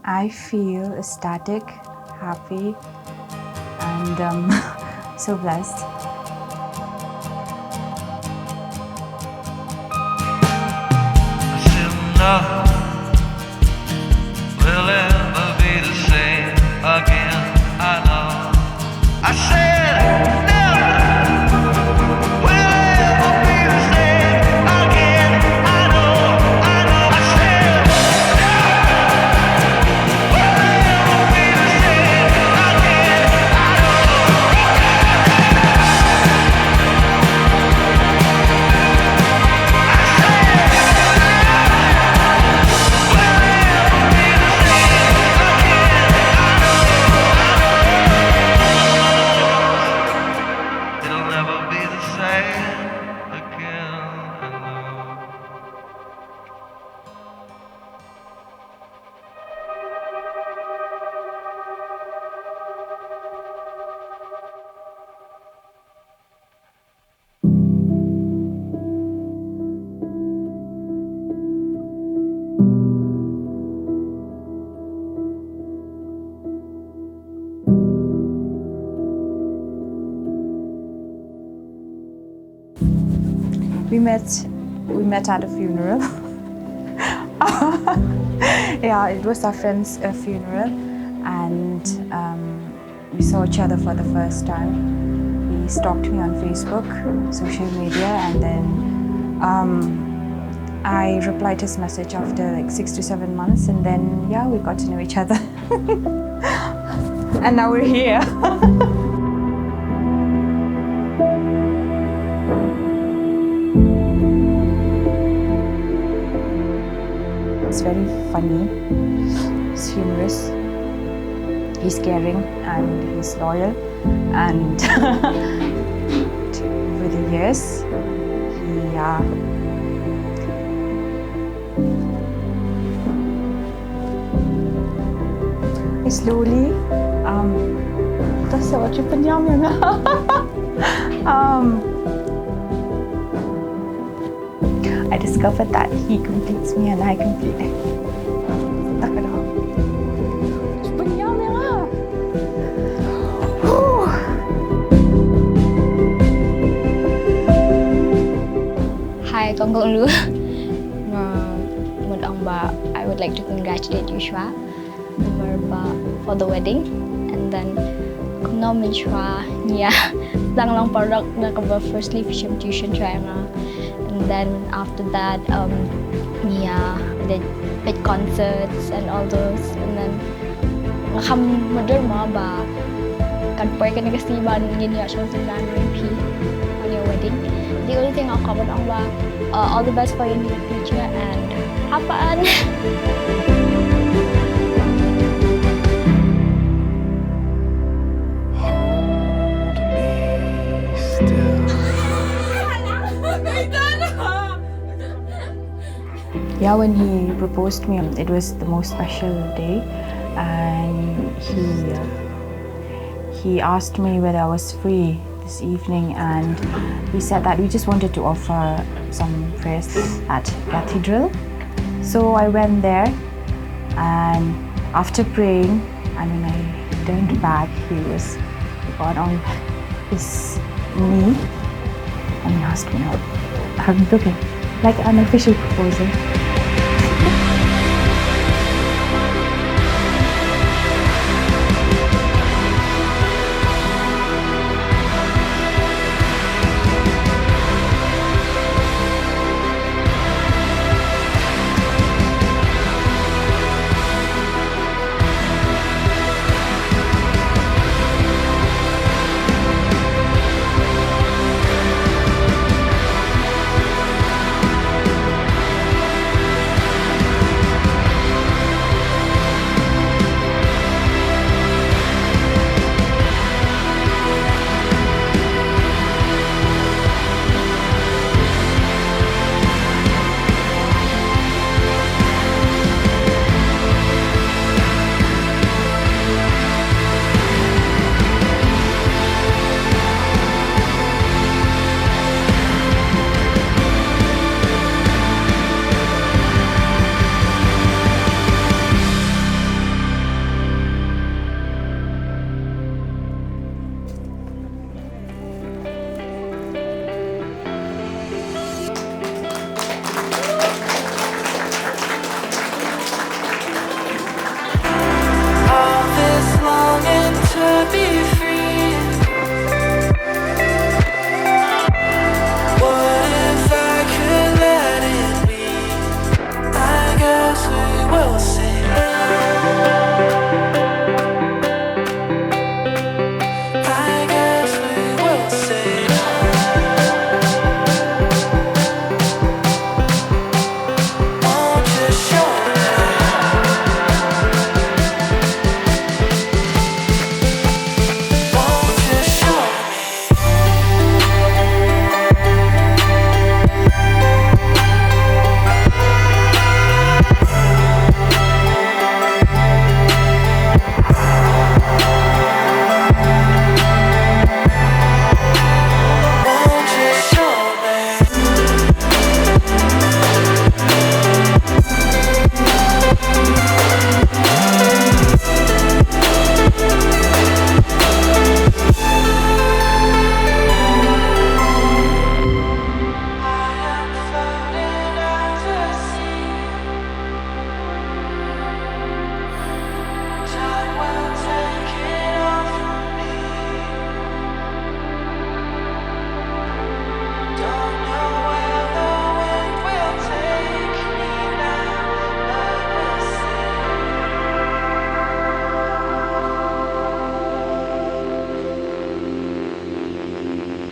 I feel ecstatic, happy, and so blessed. Love will ever be the same again. I know. I said never will ever be the same again. I know. I said never will ever be the same again. I It'll never be the same again. I know. We met at a funeral. Yeah, it was our friend's funeral, and we saw each other for the first time. He stalked me on Facebook, social media, and then I replied his message after like 6 to 7 months, and then yeah, we got to know each other. And now we're here. He's very funny, he's humorous, he's caring, and he's loyal. And over the years, he slowly, I discovered that he completes me and I complete him. Hi, Kong Lu. I would like to congratulate Yushua for the wedding, and then Nom Yushua Nia Lang Long Product Nakaba firstly Fisham Tuition Triangle, and then after that Nia did concerts and all those, and then Nakam Mother Maba can pray can kasi ban yin ya show repeat on your wedding. The only thing I'll comment on all the best for you in the future and have fun. Yeah, when he proposed to me, it was the most special day, and he asked me whether I was free this evening, and he said that we just wanted to offer some prayers at Cathedral. So I went there, and after praying, and when I turned back, he got on his knee and he asked me out, like an official proposal.